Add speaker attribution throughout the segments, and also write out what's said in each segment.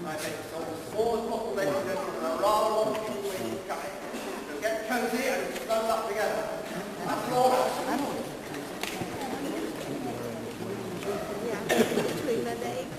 Speaker 1: I think so. All the possible ladies and gentlemen are rather long coming. So get cozy and snuggle up together. That's all.
Speaker 2: Between the legs.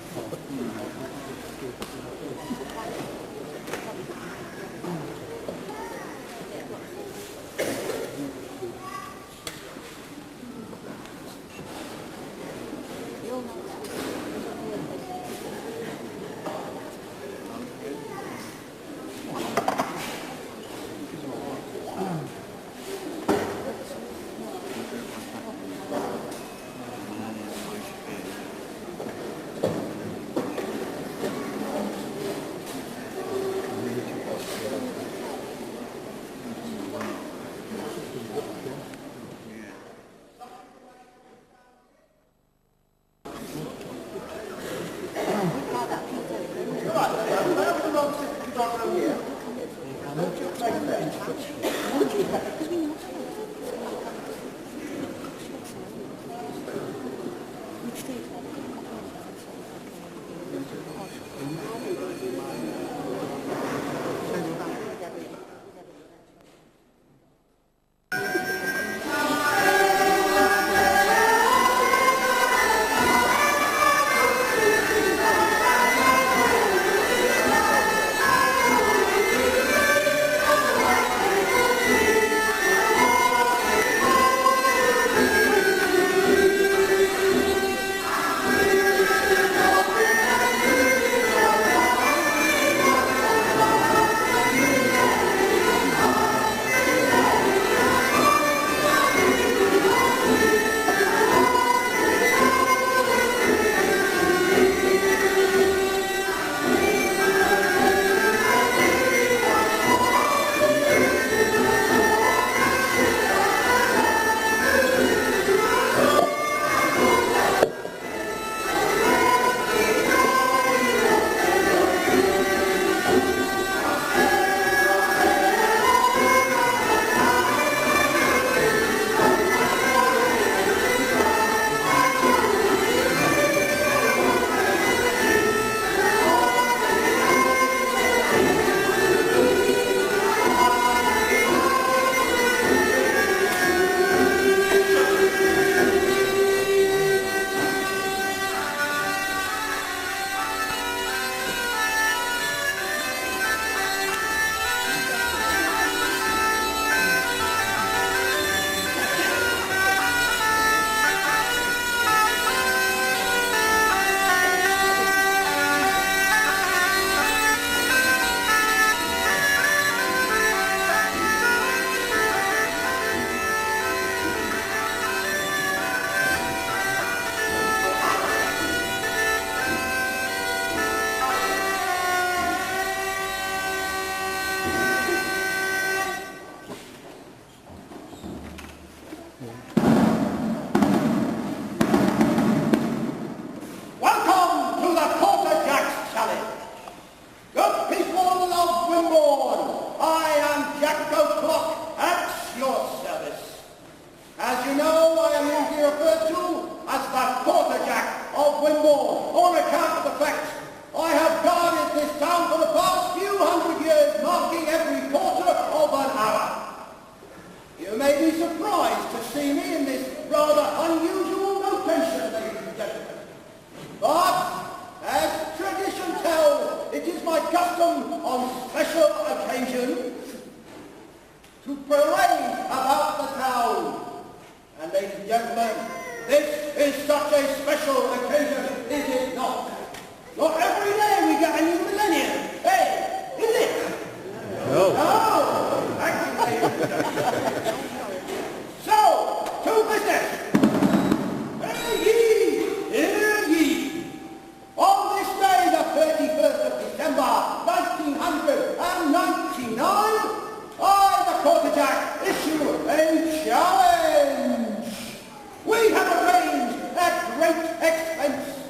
Speaker 1: We have arranged at great expense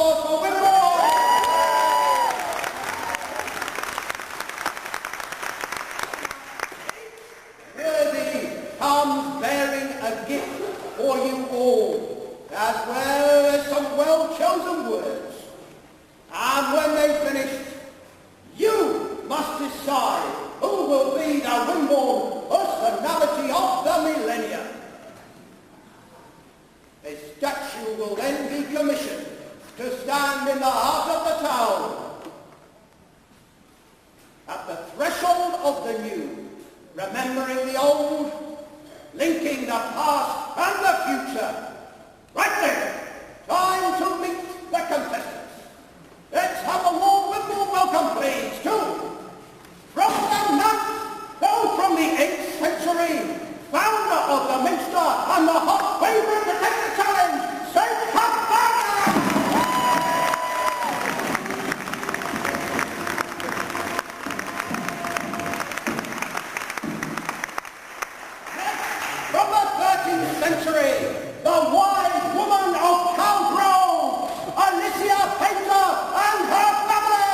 Speaker 1: applause for Wimbledon! Worthy comes bearing a gift for you all, as well as some well-chosen words. And when they finish, you must decide who will be the Wimbledon personality of the millennium. A statue will then be commissioned to stand in the heart of the town, at the threshold of the new, remembering the old, linking the past and the future. Right then, time to meet the contestants. Let's have a warm Wimbledon welcome, please, to, from the 9th, no, from the 8th century, founder of the Minster and the hot favourite to take the challenge, St. Cuthbert! Next, from the 13th century, the wise woman of Cowgrove, Alicia Painter and her family!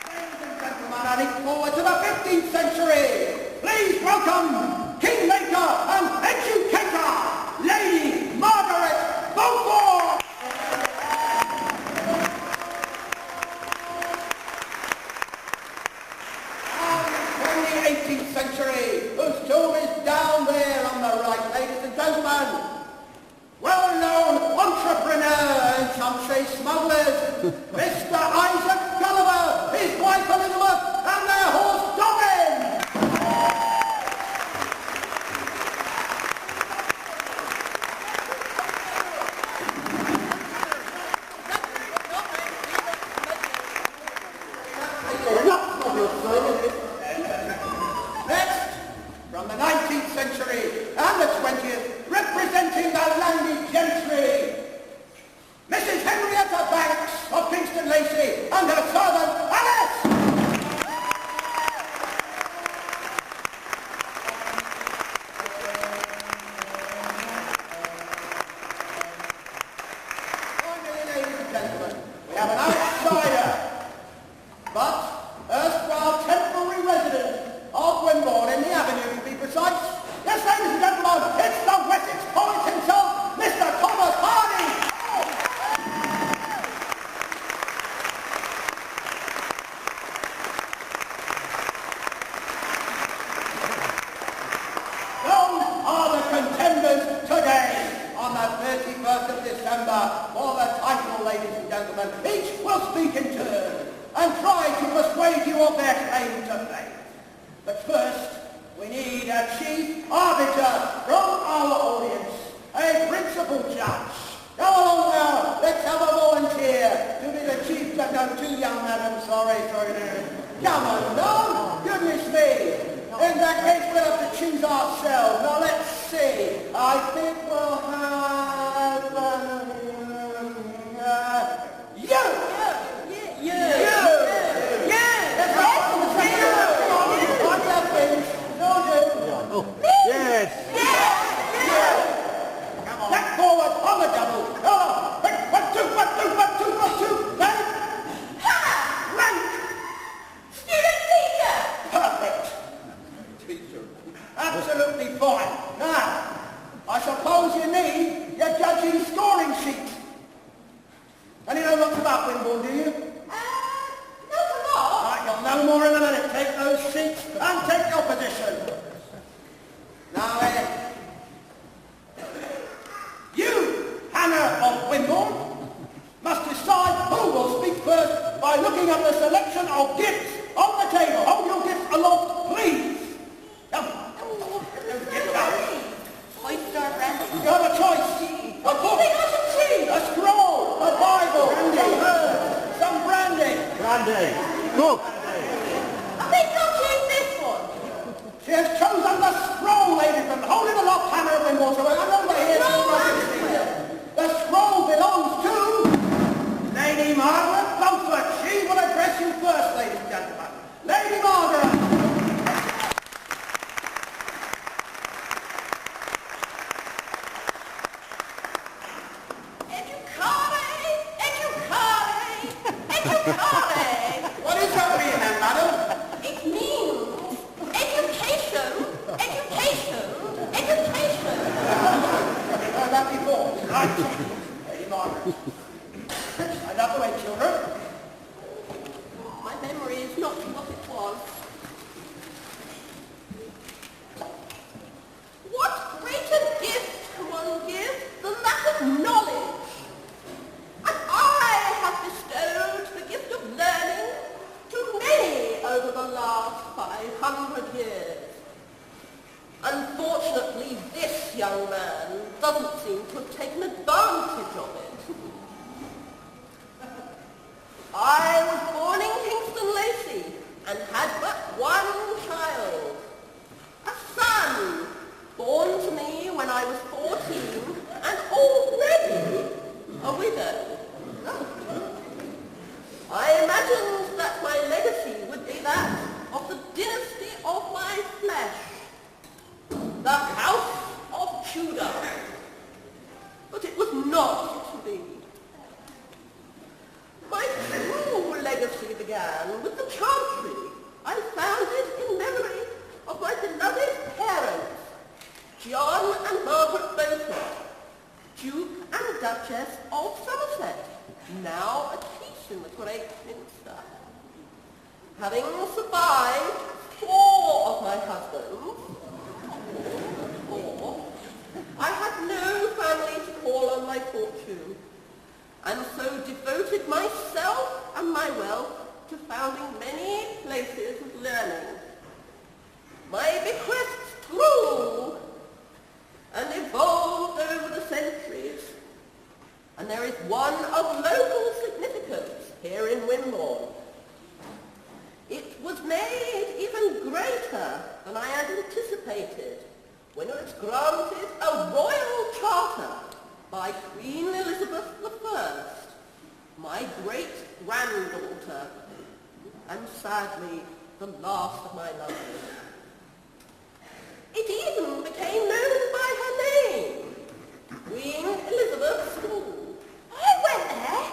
Speaker 1: Ladies and gentlemen, I look forward to the 15th century. Please welcome Kingmaker and educator, Lady Margaret Beaufort! From the 18th century, whose tomb is down there on the right, ladies and gentlemen. Well-known entrepreneur and some say smugglers, Mr. Isaac Gulliver, his wife Elizabeth, and their horse Dobbin. Next, from the 19th century and the 20th, representing the landed gentry, Mrs. Henrietta Banks of Kingston Lacey and her servant Alice! Finally, ladies and gentlemen, we have an outsider, but erstwhile temporary resident of Wimborne in the Avenue, to be precise. Yes, ladies and gentlemen, it's the Wessex poet himself, Mr. Thomas Hardy! Those are the contenders today, on the 31st of December, for the title, ladies and gentlemen. Each will speak in turn and try to persuade you of their claim to fame. But first, we need a chief arbiter from our audience, a principal judge. Come along now, let's have a volunteer to be the chief judge. I'm too young, madam, sorry. Come on, no? Goodness me. In that case, we'll have to choose ourselves. Now, let's see. I think we'll have...
Speaker 2: Yes!
Speaker 1: Step forward on the double. Come on. Quick, 1, 2, 1, 2, 1, 2, 1, 2. Then. Rank.
Speaker 3: Student teacher!
Speaker 1: Perfect. Teacher. Absolutely fine. Now, I suppose you need your judging scoring sheet. And you know lots about Wimborne, do you?
Speaker 3: Not a lot.
Speaker 1: Right, you'll know more in a minute. Take those sheets and take your position. Now then, you, Hannah of Wimborne, must decide who will speak first by looking at the selection of gifts on the table. Hold your gifts aloft, please. Come on. Get going.
Speaker 3: Oyster brandy.
Speaker 1: You have a choice. A book, a scroll, a Bible, some brandy.
Speaker 2: Brandy! Look!
Speaker 3: I think I'll choose this one.
Speaker 1: She has chosen the scroll, ladies and hold it aloft, Hannah of Wimborne. So I know we're here. The scroll belongs to Lady Margaret Beaufort. She will address you first, ladies and gentlemen. Lady Margaret.
Speaker 3: Sorry.
Speaker 1: What is that mean then, madam?
Speaker 3: It means education, education, education.
Speaker 1: Heard that before. Right. Lady Margaret. Stand out the way, children.
Speaker 3: My memory is not what it was. What greater gift can one give than that of knowledge? And I have bestowed the gift of learning to many over the last 500 years. Unfortunately, this young man doesn't seem to have taken advantage of it. I was born in Kingston Lacey and had but one child, a son, born to me when I was 14 and already a widow. I imagined that my legacy would be that of the dynasty of my flesh, the House of Tudor. But it was not to be. My true legacy began with the chantry I founded in memory of my beloved parents, John and Margaret Beaufort, Duke and Duchess of Somerset, now at peace in the Great Minster. Having survived 4 of my husbands, I had no family to call on my fortune, and so devoted myself and my wealth to founding many places of learning. My bequests grew and evolved over the centuries, and there is one of local significance here in Wimborne. It was made even greater than I had anticipated when it was granted a royal charter by Queen Elizabeth I, my great-granddaughter, and sadly the last of my lovers. It even became known by her name, Queen Elizabeth School. I went there.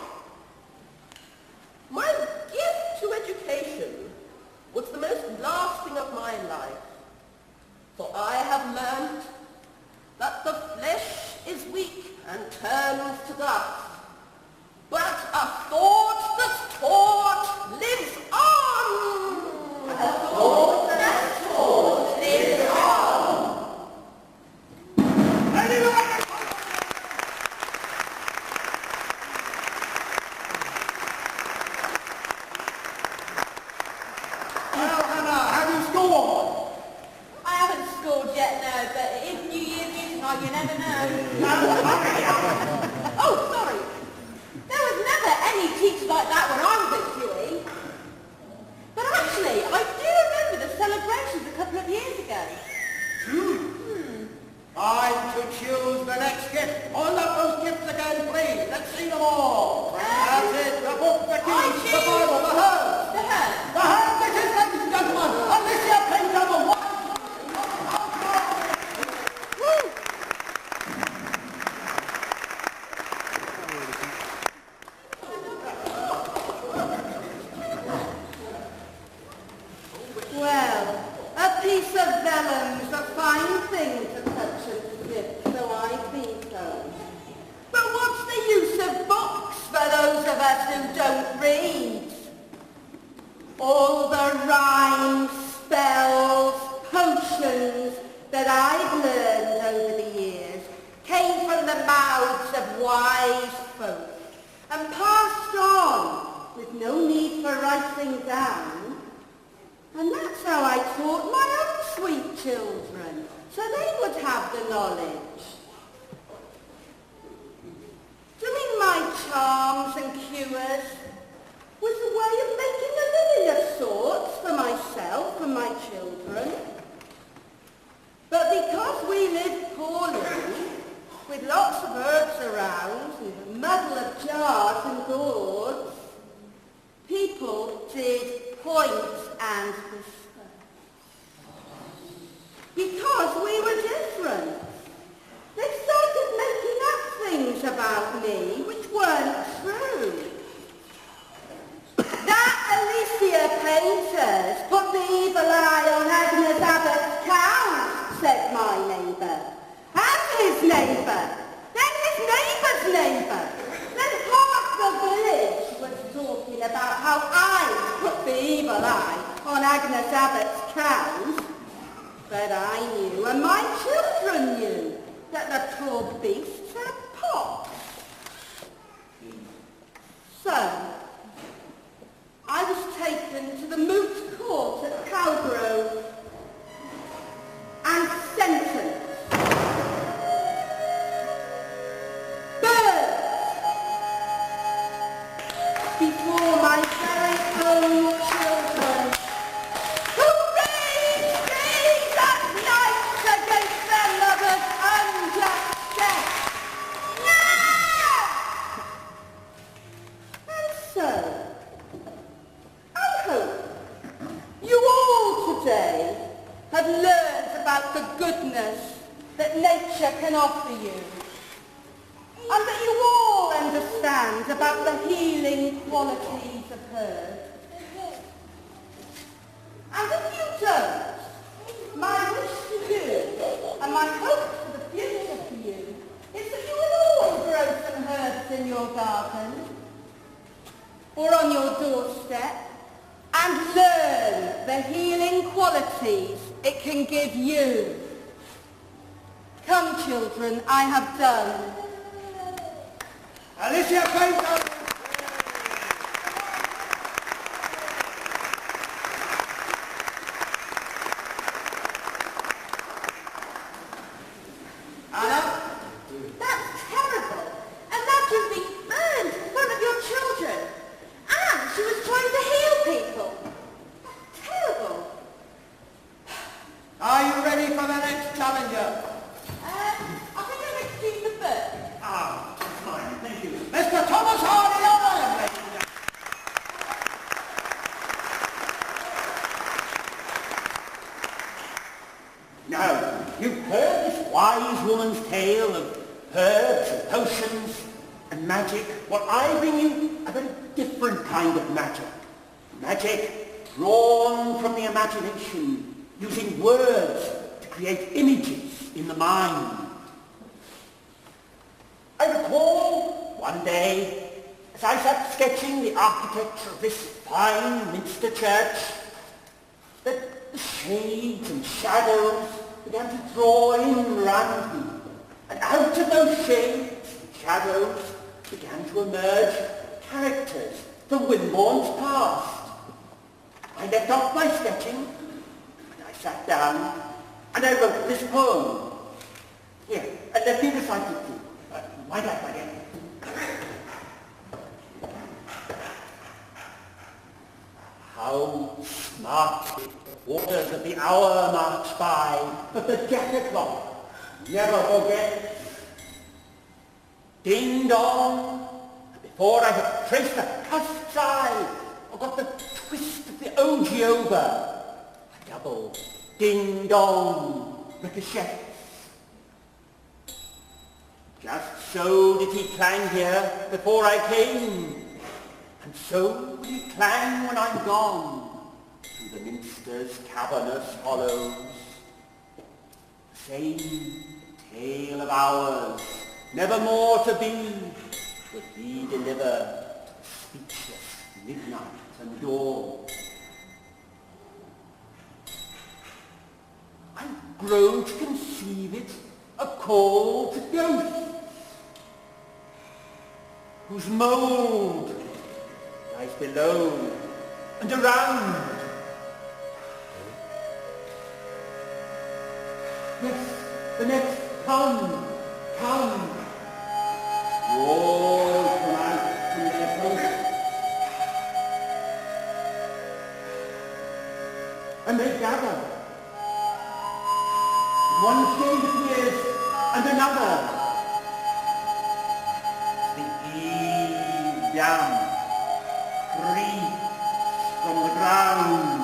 Speaker 3: My gift to education was the most lasting of my life, for I have learned that the flesh is weak and turns to dust, but a thought that's taught lives on. A thought that's taught lives on.
Speaker 1: Well, Hannah, have you scored?
Speaker 3: I haven't scored yet, no, but in New Year music night, you never know. Oh, sorry. There was never any teacher like that when I was at QE. But actually, I do remember the celebrations a couple of years ago.
Speaker 1: I'm to choose the next gift. Hold up those gifts again, please. Let's see them all. That's it. The book, the keys, the Bible, the hearse.
Speaker 3: The hearse.
Speaker 1: The hearse it is, ladies and gentlemen. Alicia Pendover.
Speaker 4: Well, a piece of vellum's a fine thing to touch and to grip, so I think so. But what's the use of books for those of us who don't read? All the rhymes, spells, potions that I've learned over the years came from the mouths of wise folk and passed on with no need for writing down. And that's how I taught my own sweet children, so they would have the knowledge. Doing my charms and cures was a way of making a living of sorts for myself and my children. But because we lived poorly, with lots of herbs around and a muddle of jars and gourds, people did point and whisper. Because we were different. They started making up things about me which weren't true. evil eye on Agnes Abbott's cows, said my neighbour. And his neighbour. Then his neighbour's neighbour. Then half the village was talking about how I put the evil eye on Agnes Abbott's cows. But I knew, and my children knew, that the poor beasts had pox. So, I was taken to the moot court at Cowgrove and sentenced. Birds! Before my very own children, who raised these at night against their lovers' unjust death. No! And so, I hope you all today have learned about the goodness that nature can offer you, and that you all understand about the healing qualities of herbs. And if you don't, my wish to you, and my hope for the future for you, is that you will all grow some herbs in your garden, or on your doorstep, and learn the healing qualities it can give you. Come, children, I have done.
Speaker 1: Alicia Painter! Anna?
Speaker 4: That's terrible. And that you've been burned in front of your children. And she was trying to heal people. Terrible.
Speaker 1: Are you ready for the next challenger?
Speaker 4: I think I'm excuse the first.
Speaker 1: Ah, fine, thank you. Mr. Thomas Hardy, Ireland, ladies and gentlemen. Now, you've heard this wise woman's tale of herbs and potions and magic. Well, I bring you a very different kind of magic. Magic drawn from the imagination, using words to create images in the mind. I recall one day, as I sat sketching the architecture of this fine Minster church, that the shades and shadows began to draw in around me, and out of those shades and shadows began to emerge characters from Wimborne's past. I left off my sketching, and I sat down, and I wrote this poem. Here, let me recite it to you. Wind up again. How smart the quarters of the hour march by, but the jacket clock never forgets. Ding dong, and before I had traced the cusp's eye, I got the twist of the ogee over. A double ding dong ricochet. Just so did he clang here before I came, and so will he clang when I'm gone through the Minster's cavernous hollows. The same tale of ours, never more to be, will he deliver to speechless midnight and dawn. I've grown to conceive it a call to ghosts, whose mould lies below and around. Yes, the next come. You all come out from their posts, and they gather. One shade appears, and another. The eve down, creeps from the ground.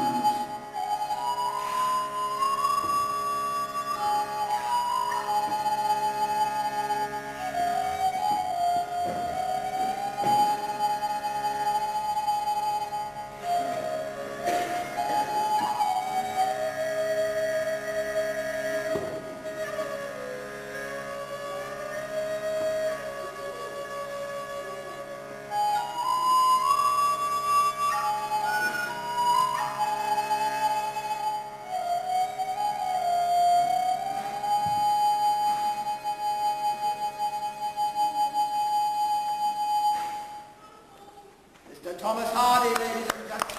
Speaker 1: Thomas Hardy, ladies and gentlemen.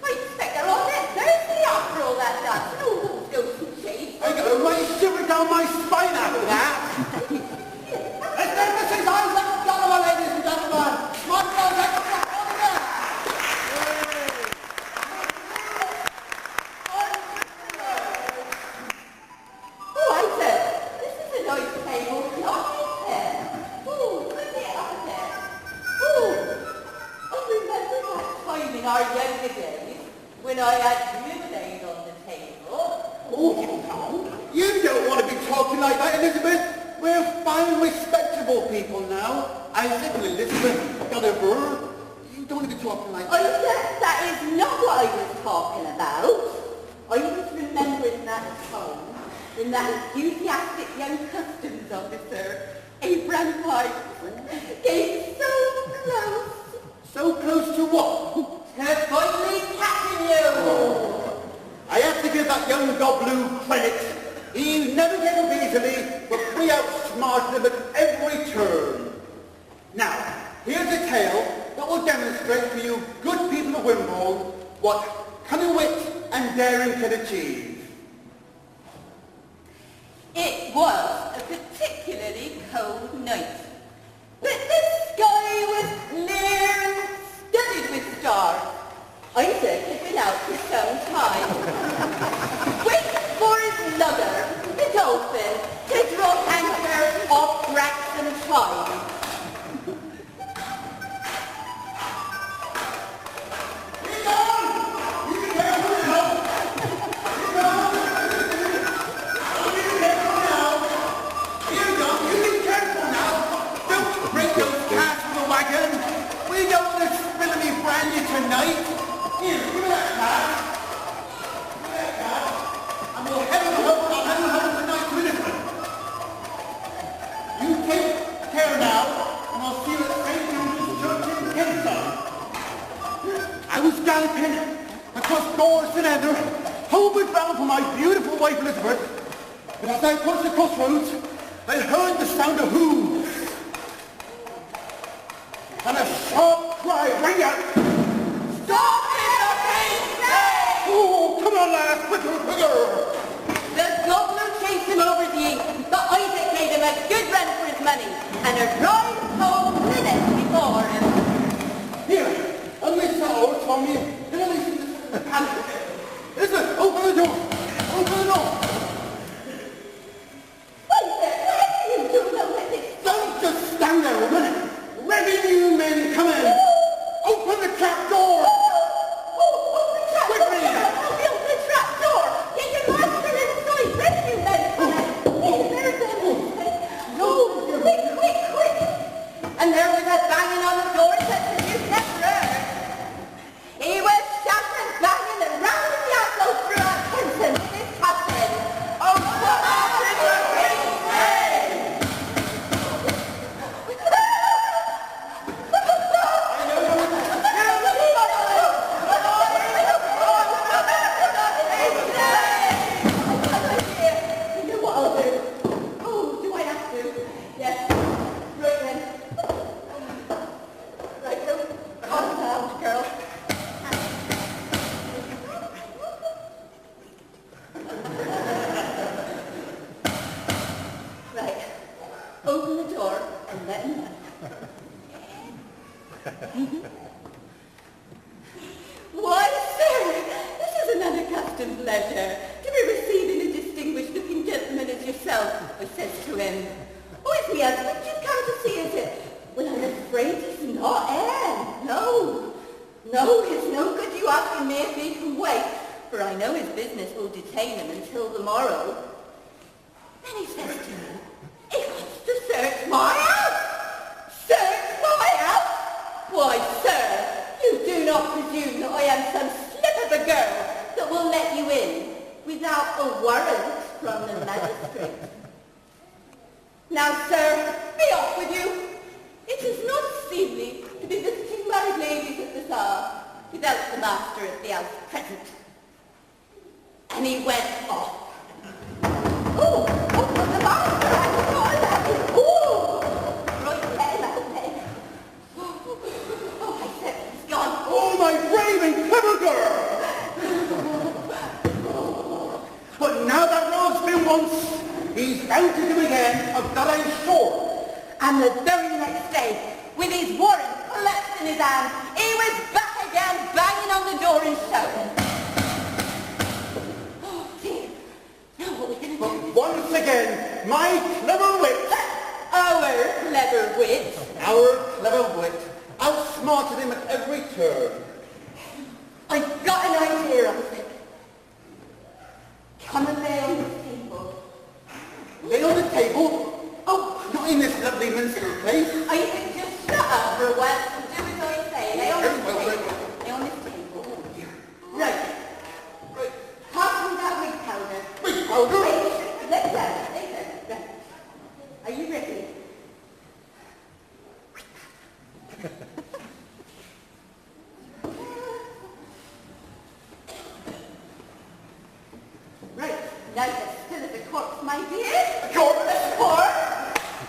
Speaker 4: I expect they're all dead Thursday after all that dance. And all those ghosts and shades.
Speaker 1: I got a right shiver down my spine after that. Let's take the six eyes up, gentlemen, ladies and gentlemen. Come on, girls, let's go over there.
Speaker 4: Oh, I said, this is a nice table. Lovely chair. Oh, look at up there. Oh, I remember that time in our younger days when I had lemonade on the table.
Speaker 1: Oh, you don't want to be talking like that, Elizabeth. We're fine, respectable people now. I said to Elizabeth, got a bird. You don't want to be talking like
Speaker 4: I
Speaker 1: that.
Speaker 4: said that is not what I was talking about. I was remembering that time when that enthusiastic young customs officer, Abraham White, came so close
Speaker 1: So close to what?
Speaker 4: to finally catching you.
Speaker 1: I have to give that young gobblue credit. He never gave up easily, but we outsmarted him at every turn. Now, here's a tale that will demonstrate for you good people of Wimborne what cunning wit and daring can achieve.
Speaker 4: It was a particularly cold night, but the sky was clear and studded with stars. Isaac had been out for some time, waiting for his lugger, the dolphin, to drop anchor off Braxton Chine.
Speaker 1: We don't want to spill any brandy tonight. Here, give me that card. Give me that card. And we'll head on home. I'll head on home tonight to Elizabeth. You take care now, and I'll see you at St. Andrew's Church in Kensington. I was galloping across gorse and heather, homeward bound for my beautiful wife Elizabeth. But as I approached the crossroads, I heard the sound of hoofs. And a sharp cry rang out.
Speaker 4: Stop in the race!
Speaker 1: Oh, come on, lads, quicker, quicker!
Speaker 4: The governor chased him over the ink, but Isaac gave him a good run for his money, and a ride home minutes before him.
Speaker 1: Here, a miss out from me. Listen, open the door. Open the door.
Speaker 4: Isaac, what are you doing with it?
Speaker 1: Don't just stand there, woman. Revenue men, come in. Open the trap door.
Speaker 4: Open the trap door. Get your master inside. Rescue men, come in. Yes, there's them. No, quick. And there was a banging on the door such as you've never heard. He was shouting, banging, and rounding the apple through our Kenton with his captain. Open the Open the door and let him in. Why, sir, this is an unaccustomed pleasure to be receiving a distinguished-looking gentleman as yourself, I says to him. Oh, is he husband you've come to see, is it? Well, I'm afraid he's not here. No, it's no good you asking me if he can wait, for I know his business will detain him until the morrow. Then he says to me, he wants to search my house! Search my house? Why, sir, you do not presume that I am some slip of a girl that will let you in without a warrant from the magistrate. Now, sir, be off with you. It is not seemly to be visiting married ladies at the Tsar without the master at the house present. And he went off.
Speaker 1: found him again, of that I'm sure.
Speaker 4: And the very next day, with his warrant collapsed in his hand, he was back again, banging on the door and shouting. Oh dear, now what are we going to do?
Speaker 1: But once again, my clever wit,
Speaker 4: Our clever wit.
Speaker 1: outsmarted him at every turn.
Speaker 4: I've got an idea, Isaac. Come and lay on this table.
Speaker 1: Lay on the table? Oh, not in this lovely minstrel place.
Speaker 4: Isaac, just shut up for a while and do as I say. Lay on this
Speaker 1: Very well,
Speaker 4: table. Lay on this table. Right. Pass me that wig powder.
Speaker 1: Wig powder?
Speaker 4: Wait, let down. Right. Are you ready? Right, now you're still as a corpse, my dear.
Speaker 1: Corpse?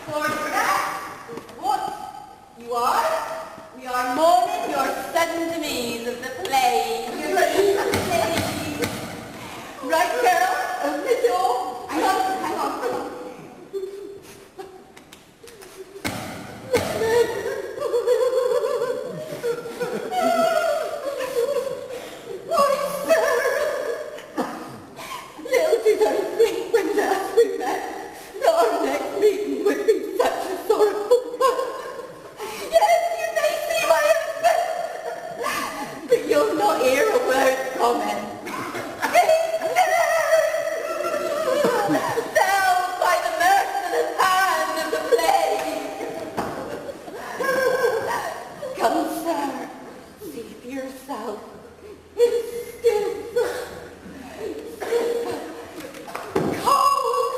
Speaker 4: For that is what you are. We are mourning your sudden demise of the plague. Right, girl, open the door. Hang on. Why, sir? Little did I think when last we met that our next meeting would be such a sorrowful one. Yes, you may see my husband, but you'll not hear a word from him. Felled by the merciless hand of the plague. Come, sir, see for yourself. It's still cold,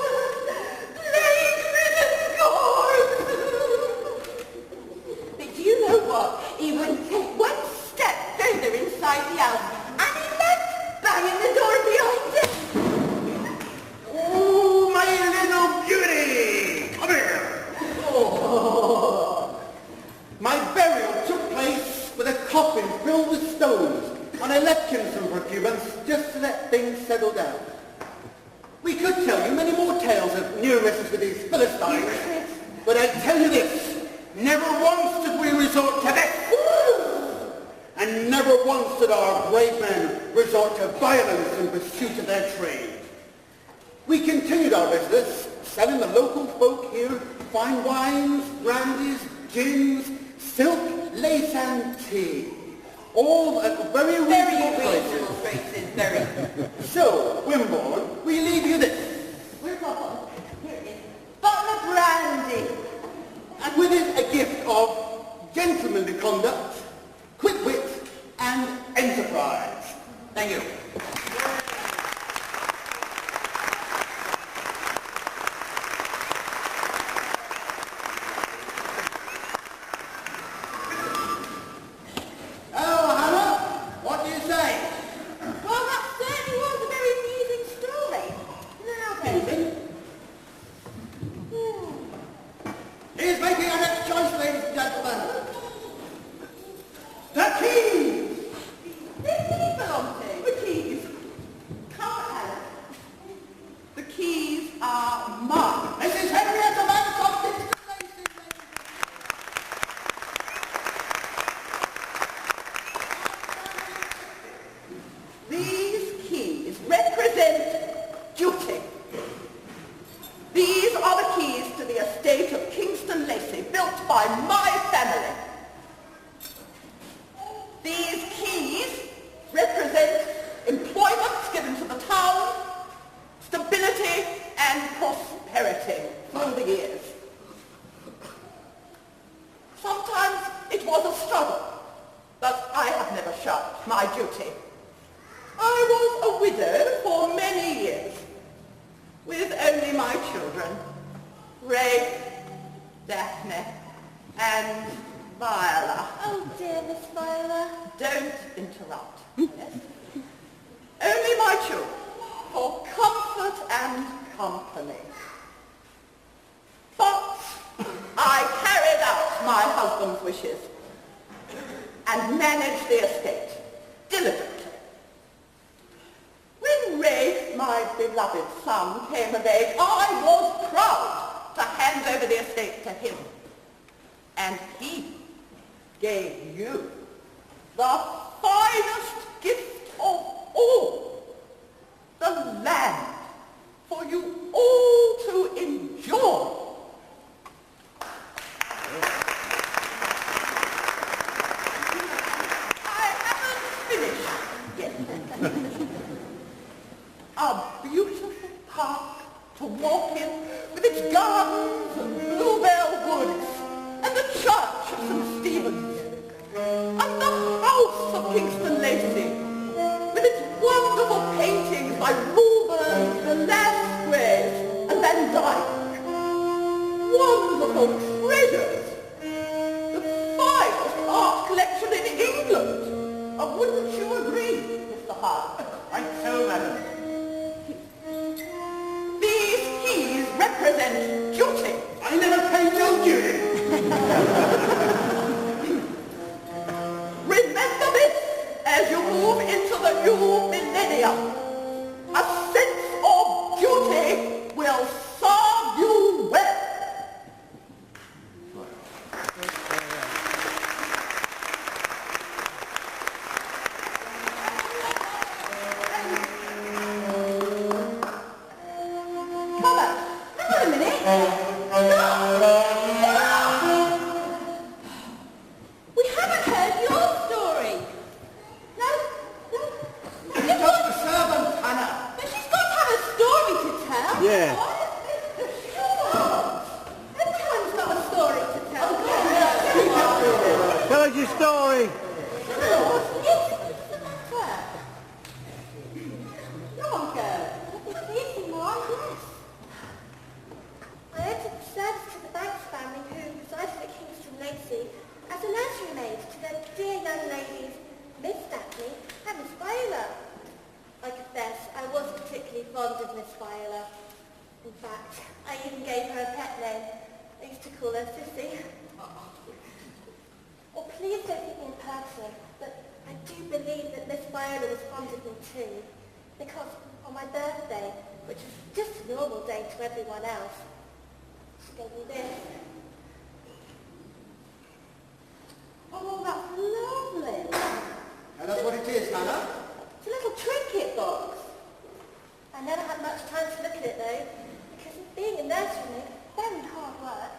Speaker 4: plague-ridden corpse. But do you know what? He wouldn't take one step further inside the house, and he left banging the door behind him.
Speaker 1: Oh, my little beauty! Come here! Oh. My burial took place with a coffin filled with stones, and I left Kinston for a few months just to let things settle down. We could tell you many more tales of near misses with these Philistines, but I tell you this, never once did we resort to this, and never once did our brave men resort to violence in pursuit of their trade. We continued our business, selling the local folk here fine wines, brandies, gins, silk, lace and tea, all at very reasonable prices.
Speaker 4: Very.
Speaker 1: So, Wimborne, we leave you this,
Speaker 4: Where's my bottle? Here it is. Bottle of brandy.
Speaker 1: and with it a gift of gentlemanly conduct, quick wit, and enterprise. Thank you. Oh, Hannah, what do you say?
Speaker 4: Well, that certainly was a very amusing story. Now then.
Speaker 1: He's making our next choice, ladies and gentlemen. The keys!
Speaker 4: Who do these belong to? The keys. Can't help. The keys are mine.
Speaker 1: This is Henrietta Mancock, Kingston Lacey,
Speaker 4: These keys represent duty. These are the keys to the estate of Kingston Lacey, built by my family. These keys represent employment given to the town, stability and prosperity through the years. Sometimes it was a struggle, but I have never shirked my duty. I was a widow for many years, with only my children, Ray, Daphne, and Viola.
Speaker 5: Oh dear, Miss Viola.
Speaker 4: Don't interrupt. Yes? Only my children, for comfort and company. But I carried out my husband's wishes and managed the estate diligently. When Ray, my beloved son, came of age, I was proud
Speaker 3: gave you the finest gift of all, the land, for you all to enjoy. I haven't finished yet. A beautiful park to walk in with its gardens and bluebell woods and the church of St. Stephen's and the house of Kingston Lacy with its wonderful paintings by Rubens, Velasquez and Van Dyck. Wonderful treasures. The finest art collection in England. Wouldn't you agree, Mr. Hart?
Speaker 1: Quite so, madam.
Speaker 3: These keys represent duty.
Speaker 1: I never paid no duty.
Speaker 3: Remember this as you move into the new millennium. A sense of duty will serve you well. Come on. Hang on a minute. Stop. We haven't heard your story. No.
Speaker 1: It's just a servant, Hannah.
Speaker 3: But she's got to have a story to tell.
Speaker 2: Yeah.
Speaker 3: Everyone's got a story to tell.
Speaker 2: Tell us your story.
Speaker 3: Come on, girl.
Speaker 5: I entered the service to the Banks family who resided at Kingston Lacy as a nursery maid to their dear young ladies, Miss Daphne and Miss Viola. I confess, I wasn't particularly fond of Miss Viola. In fact, I even gave her a pet name. I used to call her Sissy. Oh, please don't think me impersonal, but I do believe that Miss Viola was fond of me too, because on my birthday, which was just a normal day to everyone else, she gave me this.
Speaker 3: Oh, that's lovely.
Speaker 1: And that's what it is, Hannah.
Speaker 5: It's a little trinket box. I never had much time to look at it though, because being a nursery maid is very hard work.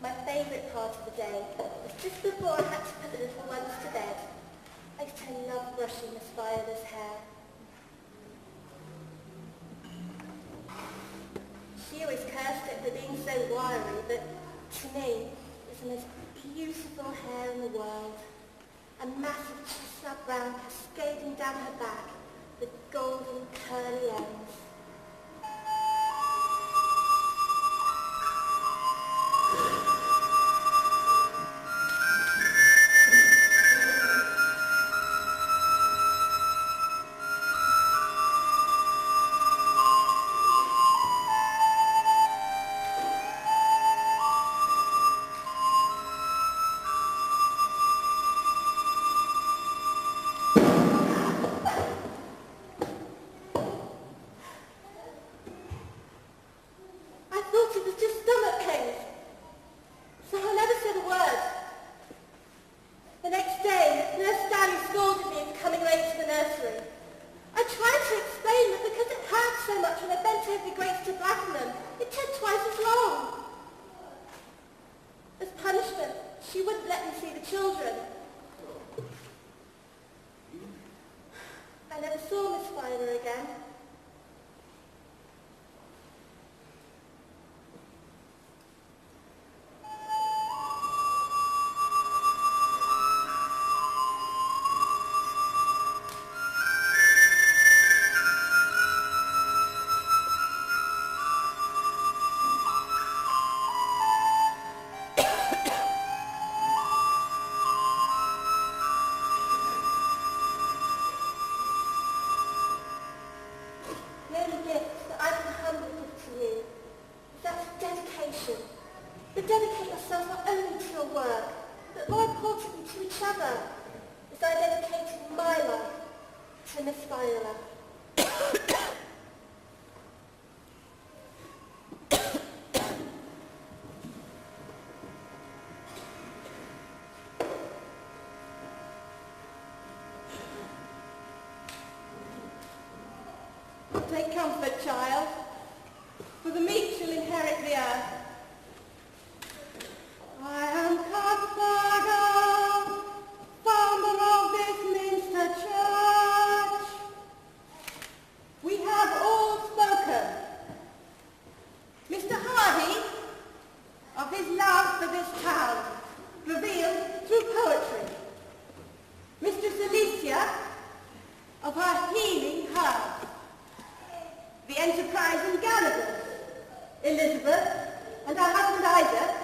Speaker 5: My favourite part of the day was just before I had to put the little ones to bed. I used to love brushing Miss Viola's hair. She always cursed it for being so wiry, but to me, it's the most beautiful hair in the world. A massive chestnut brown cascading down her back with golden curly ends.
Speaker 4: Take comfort, child, for the meek shall inherit the earth. I am Cuthbertson, founder of this Minster Church. We have all spoken. Mr. Hardy, of his love for this town, revealed through poetry. Mistress Alicia, of her healing herbs. The enterprising Gallagher, Elizabeth, and her husband Isaac,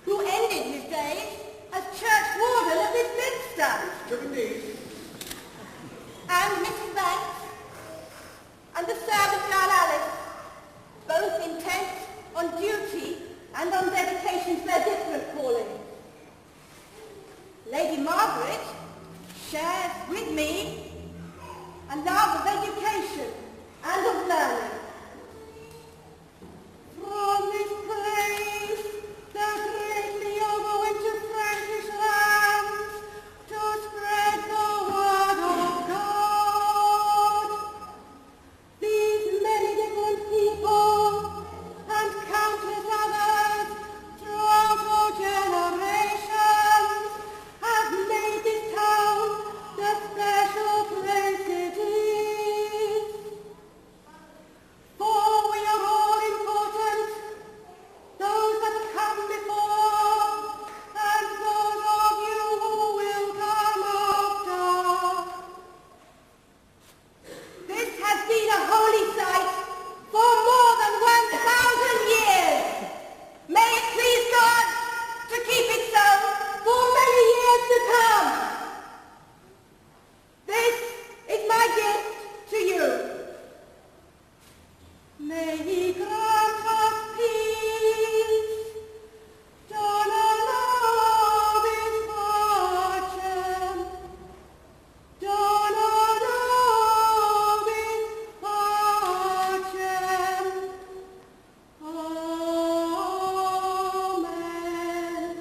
Speaker 4: who ended his days as church warden of this minster.
Speaker 1: True indeed.
Speaker 4: And Mrs. Banks, and the servant girl Alice, both intent on duty and on dedication to their different callings. Lady Margaret shares with me a love of education and of learning. From this place, the greatly overwintered Frankish lands, to spread the word of God. These many different people, and countless others, throughout all generations, have made this town the special place it is. For we are all important, those that have come before, and those of you who will come after. This has been a holy site for more than 1,000 years. May it please God to keep it so for many years to come. This is my gift to you. May he grant us peace, donna nobis pacem, donna nobis pacem. Amen.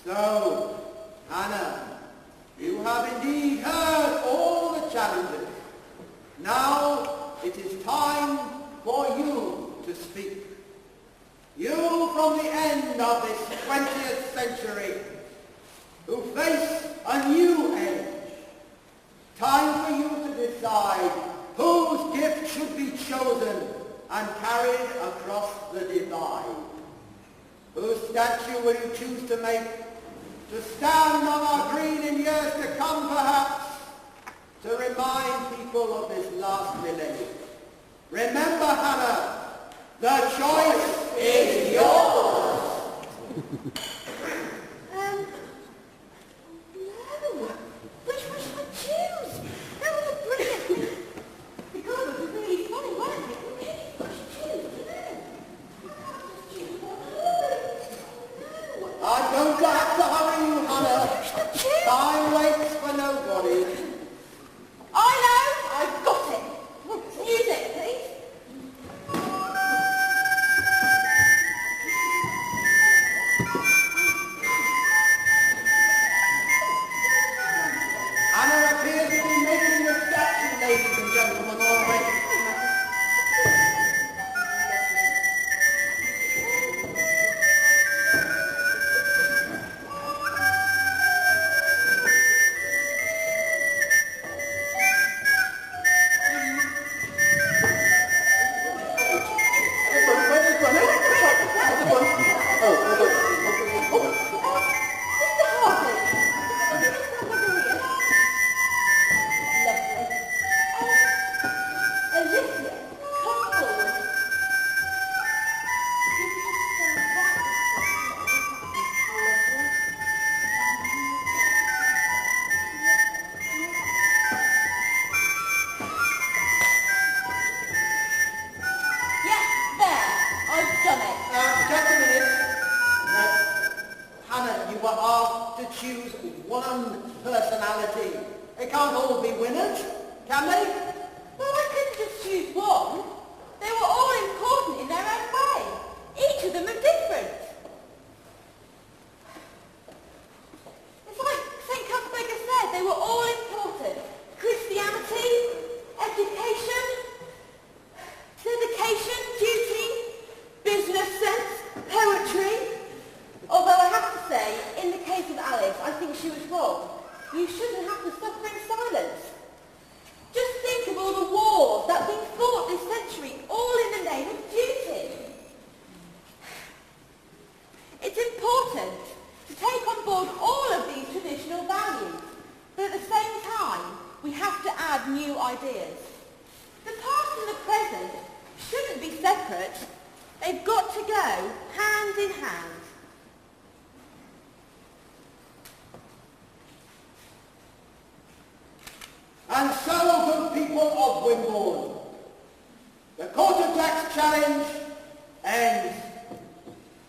Speaker 1: So, Hannah, you have indeed heard all the challenges. Now it is time for you to speak. You from the end of this 20th century, who face a new age. Time for you to decide whose gift should be chosen and carried across the divide. Whose statue will you choose to make, to stand on our green in years to come perhaps, to remind people of this last millennium? Remember, Hannah, the choice is yours.
Speaker 4: No. Which one should I choose? That was a brilliant. Because it was really funny, wasn't it? What should I choose?
Speaker 1: I don't have to hurry you, Hannah. Time waits for nobody.
Speaker 4: I know! I've got it! Music, please.
Speaker 1: Hannah appears to be making the statue, ladies and gentlemen, already. Choose one personality. They can't all be winners, can they?
Speaker 4: Well, I couldn't just choose one. They were all important in their own way. Each of them are different. you shouldn't have to suffer in silence. Just think of all the wars that have been fought this century, all in the name of duty. It's important to take on board all of these traditional values, but at the same time, we have to add new ideas. The past and the present shouldn't be separate. They've got to go hand in hand.
Speaker 1: And so, good people of Wimborne, the Quarter Tax Challenge ends.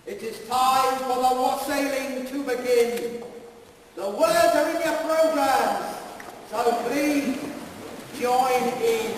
Speaker 1: It is time for the wassailing to begin. The words are in your programs, so please join in.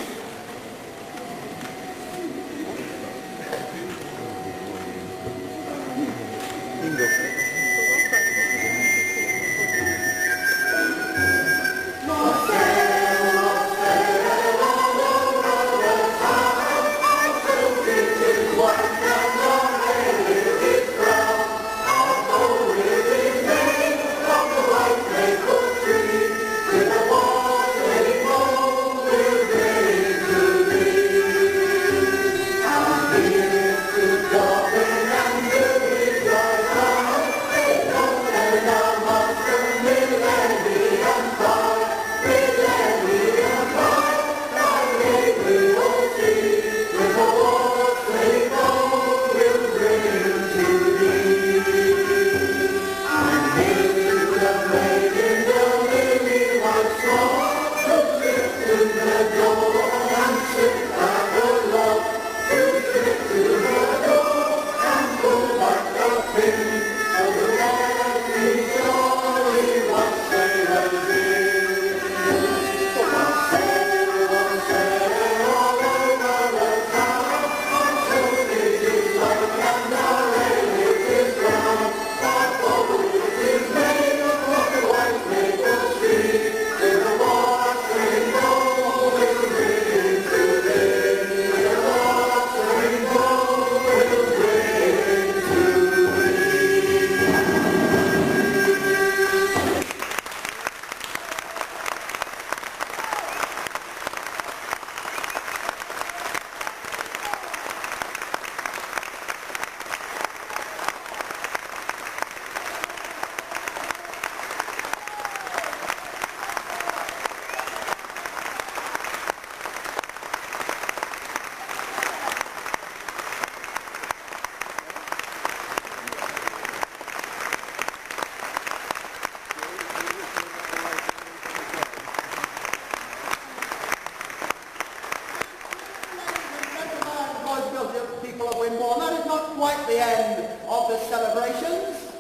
Speaker 1: Quite the end of the celebrations.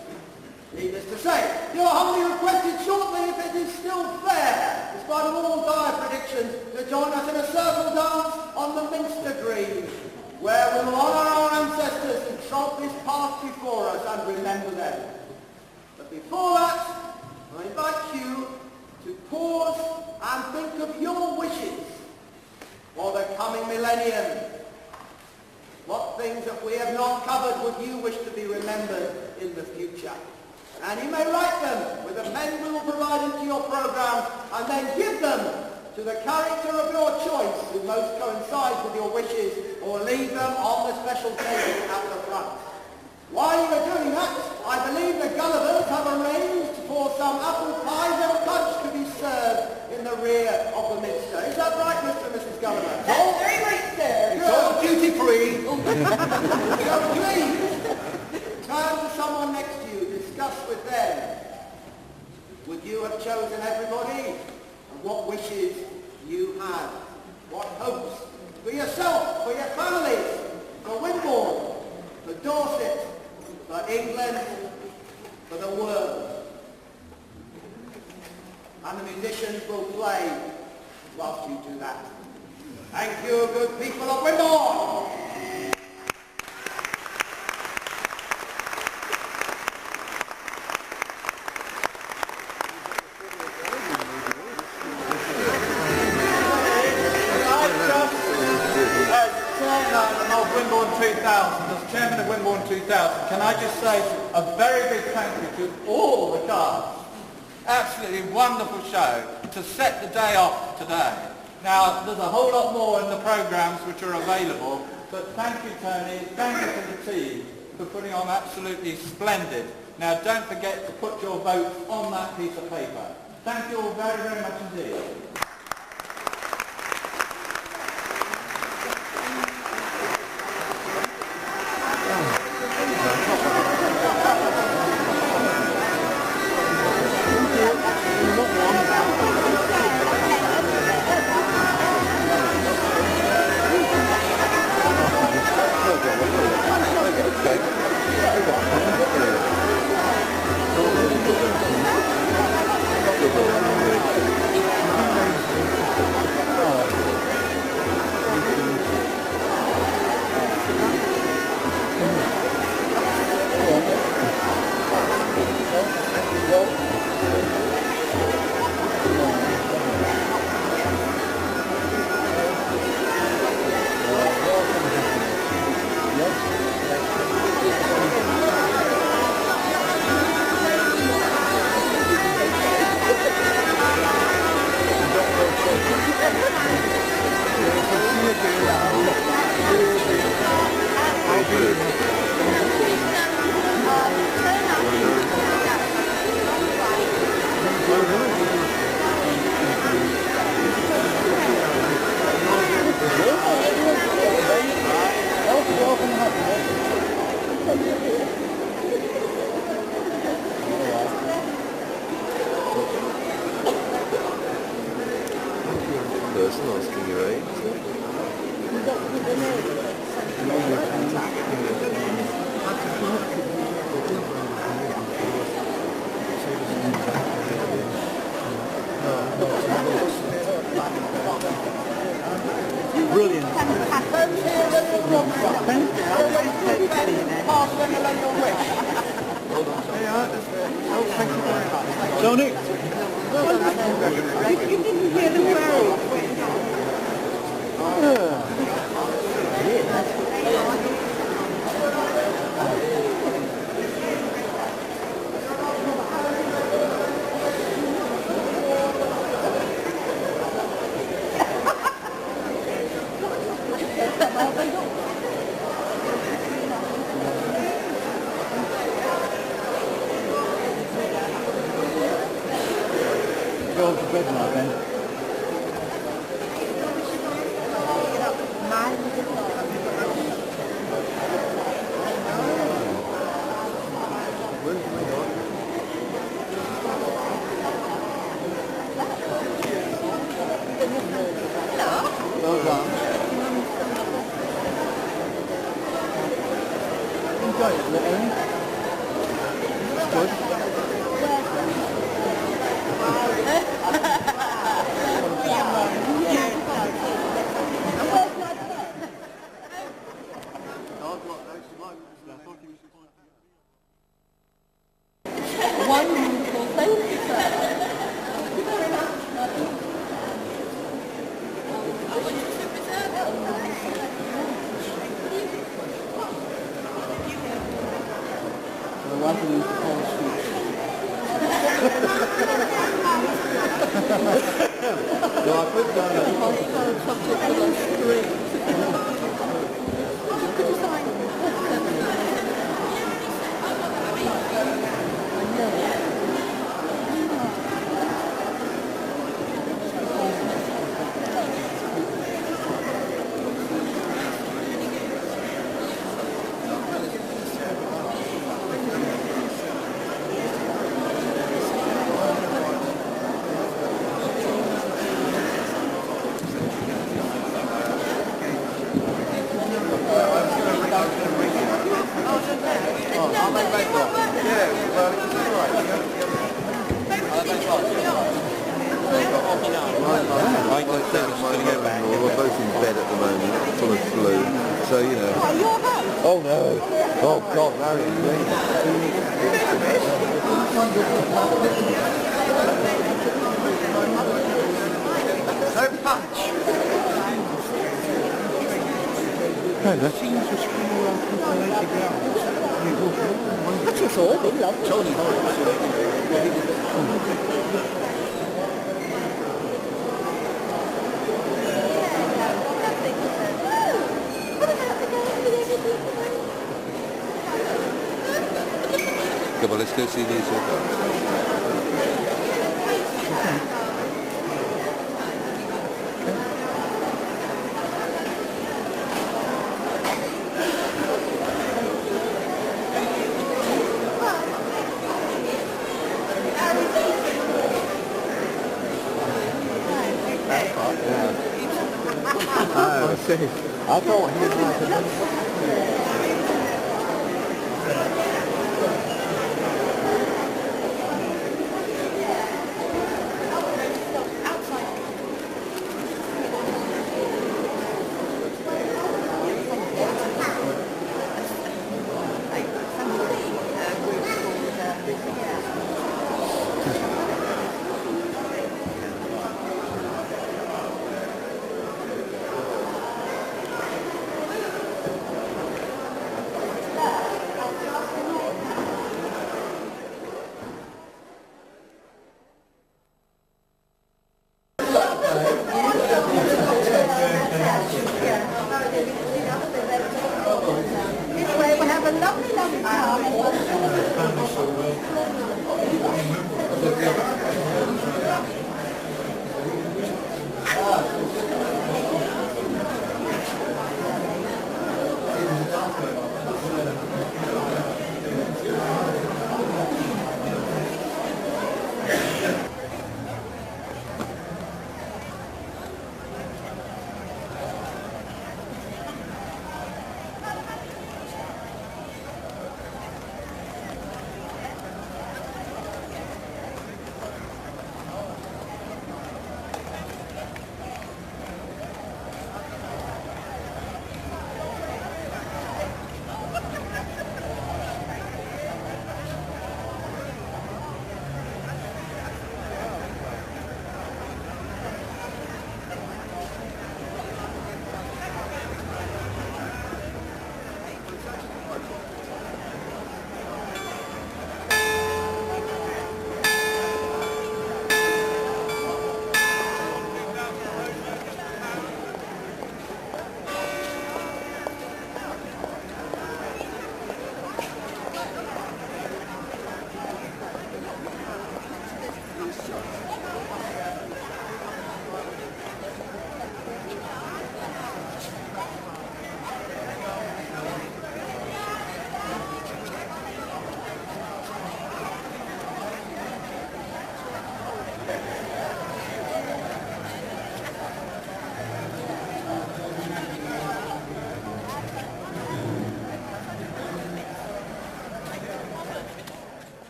Speaker 1: Needless to say, you are humbly requested shortly, if it is still fair, despite of all dire predictions, to join us in a circle dance on the Minster Green, where we will honour our ancestors who trod this path before us and remember them. But before that, I invite you to pause and think of your wishes for the coming millennium. What things that we have not covered would you wish to be remembered in the future? And you may write them with the men we will provide into your programme, and then give them to the character of your choice who most coincides with your wishes, or leave them on the special table at the front. While you are doing that, I believe the Gullivers have arranged for some apple pies and punch to be served in the rear of the Minster. Is that right, Mr. and Mrs. Gulliver?
Speaker 4: That's very right, sir.
Speaker 1: It's all duty free. So please, turn to someone next to you, discuss with them. Would you have chosen everybody? And what wishes you have? What hopes for yourself, for your families, for Wimborne, for Dorset, for England, for the world? And the musicians will play whilst you do that. Thank you, good people of Wimborne!
Speaker 2: As Chairman of Wimborne 2000, can I just say a very big thank you to all the cast
Speaker 6: Absolutely wonderful show to set the day off today. Now, there's a whole lot more in the programmes which are available, but thank you, Tony, thank you to the team for putting on absolutely splendid. Now, don't forget to put your votes on that piece of paper. Thank you all very, very much indeed.
Speaker 7: Person asking your age.
Speaker 2: Brilliant. Tony? You didn't hear the word. Go to bed now then. Well done. Enjoy it, Lynn. Good.
Speaker 3: Wonderful, thank you, sir. Thank you very much.
Speaker 2: The one who is called Switch. No, I put down
Speaker 3: Could you sign?
Speaker 7: We're both in bed at the moment, full of flu, so you know. Oh no! Oh God, Marion,
Speaker 1: No punch.
Speaker 2: No, that seems to spring around 280 grams.
Speaker 3: That's all, we love
Speaker 2: Tony Holmes.
Speaker 7: go see these guys. Oh, I see. I thought he was like a...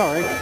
Speaker 2: Sorry.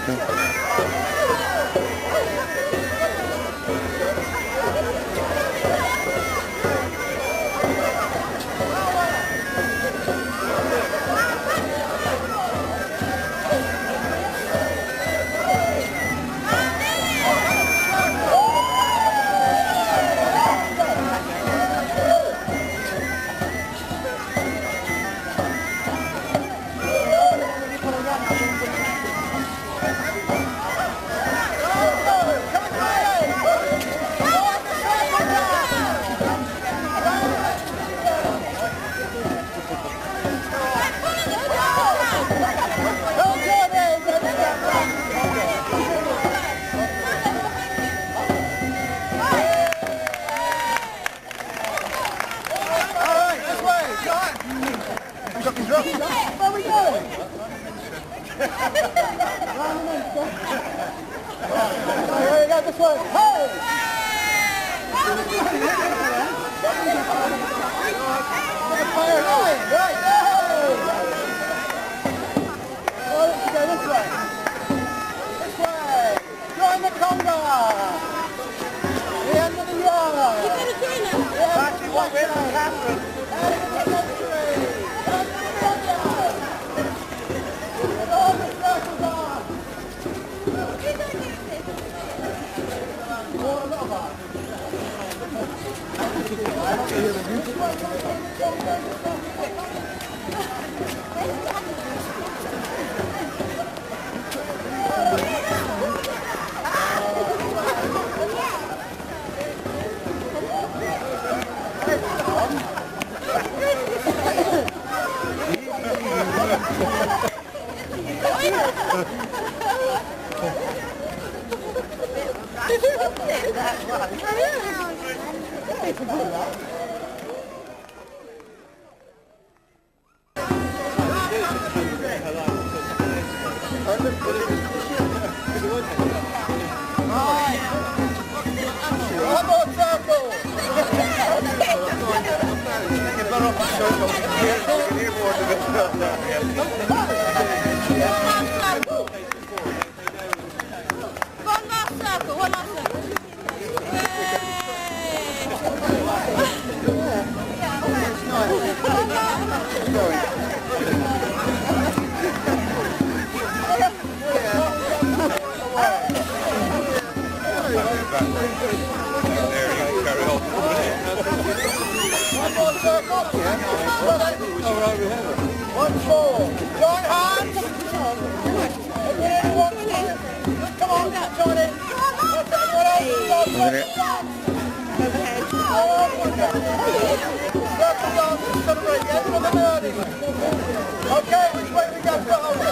Speaker 1: Okay, which way we go?